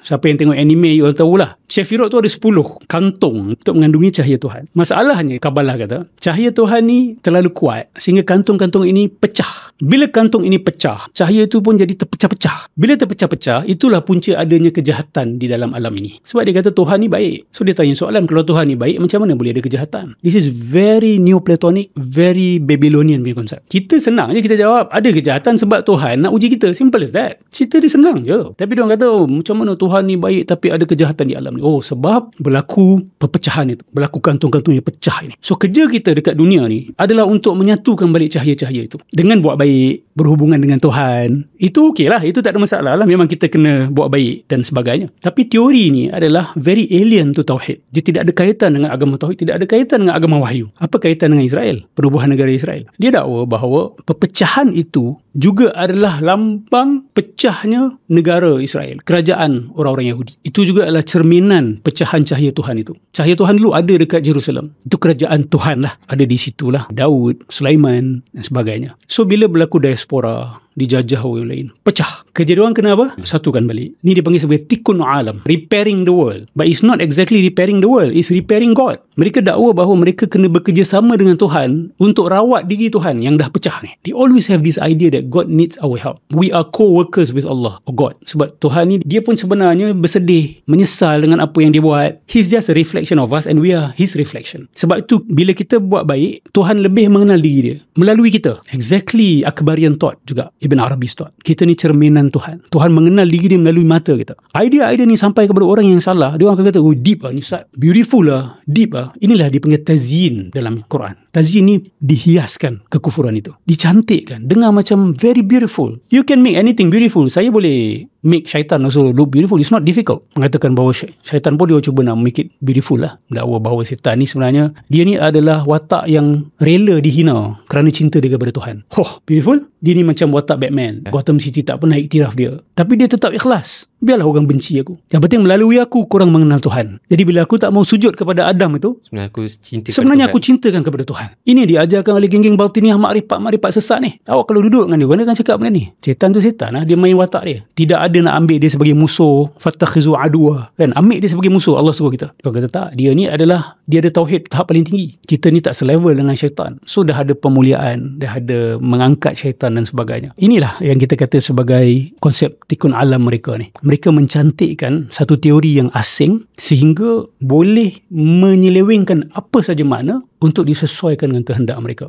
Siapa yang tengok anime, you all tahulah. Sephiroth tu ada 10 kantung untuk mengandungi cahaya Tuhan. Masalahnya, Kabalah kata, cahaya Tuhan ni terlalu kuat sehingga kantung-kantung ini pecah. Bila kantung ini pecah, cahaya itu pun jadi terpecah-pecah. Bila terpecah-pecah, itulah punca adanya kejahatan di dalam alam ini. Sebab dia kata Tuhan ni baik. So dia tanya soalan, kalau Tuhan ni baik, macam mana boleh ada kejahatan? This is very Neoplatonic, very Babylonian punya konsep. Kita senang je kita jawab, ada kejahatan sebab Tuhan nak uji kita. Simple as that. Cerita dia senang je. Tapi dia orang kata, macam mana Tuhan ni baik tapi ada kejahatan di alam ni? Oh, sebab berlaku perpecahan itu. Berlaku kantung-kantung yang pecah ini. So kerja kita dekat dunia ni adalah untuk menyatukan balik cahaya-cahaya itu. Dengan buat baik, berhubungan dengan Tuhan. Itu okey lah. Itu tak ada masalah lah. Memang kita kena buat baik dan sebagainya. Tapi teori ni adalah very alien to Tauhid. Dia tidak ada kaitan dengan agama Tauhid. Tidak ada kaitan dengan agama Wahyu. Apa kaitan dengan Israel? Penubuhan negara Israel. Dia dakwa bahawa perpecahan itu juga adalah lambang pecahnya negara Israel. Kerajaan orang-orang Yahudi. Itu juga adalah cerminan pecahan cahaya Tuhan itu. Cahaya Tuhan dulu ada dekat Jerusalem. Itu kerajaan Tuhan lah. Ada di situlah. Daud, Sulaiman dan sebagainya. So bila berlaku diaspora, dijajah orang lain, pecah. Kerja diorang kena apa? Satukan balik. Ni dia panggil sebagai tikun alam, repairing the world. But it's not exactly repairing the world, it's repairing God. Mereka dakwa bahawa mereka kena bekerjasama dengan Tuhan untuk rawat diri Tuhan yang dah pecah ni. They always have this idea that God needs our help. We are co-workers with Allah or God. Sebab Tuhan ni, dia pun sebenarnya bersedih, menyesal dengan apa yang dia buat. He's just a reflection of us and we are his reflection. Sebab itu bila kita buat baik, Tuhan lebih mengenal diri dia melalui kita. Exactly Akbarian thought juga, Ibn Arabi thought. Kita ni cerminan Tuhan. Tuhan mengenal diri dia melalui mata kita. Idea-idea ni sampai kepada orang yang salah, dia orang akan kata, oh deep lah ni Ustaz, beautiful lah, deep lah. Inilah dia panggil tazyin dalam Quran. Tazyin ni dihiaskan kekufuran itu, dicantikkan, dengar macam very beautiful. You can make anything beautiful. Saya boleh make syaitan also look beautiful. It's not difficult. Mengatakan bahawa syaitan pun dia cuba nak make it beautiful lah. Dakwa bahawa syaitan ni sebenarnya, dia ni adalah watak yang rela dihina kerana cinta dia kepada Tuhan. Oh, beautiful. Dia ni macam watak Batman. Gotham City tak pernah iktiraf dia. Tapi dia tetap ikhlas. Biarlah orang benci aku. Yang penting melalui aku, korang mengenal Tuhan. Jadi bila aku tak mau sujud kepada Adam itu, sebenarnya aku cintakan kepada Tuhan. Ini diajarkan oleh geng-geng batiniah makrifat sesat ni. Awak kalau duduk dengan dia akan cakap benda ni. Setan tu setan lah. Dia main watak dia. Tidak ada nak ambil dia sebagai musuh. Fattakhizu aduwa. Kan? Ambil dia sebagai musuh. Allah suruh kita. Dia kata tak. Dia ni adalah, dia ada tauhid tahap paling tinggi. Kita ni tak selevel dengan syaitan. So dah ada pemuliaan. Dah ada mengangkat syaitan dan sebagainya. Inilah yang kita kata sebagai konsep tikun alam mereka ni. Mereka mencantikkan satu teori yang asing sehingga boleh menyelewengkan apa saja makna untuk disesuaikan dengan kehendak mereka.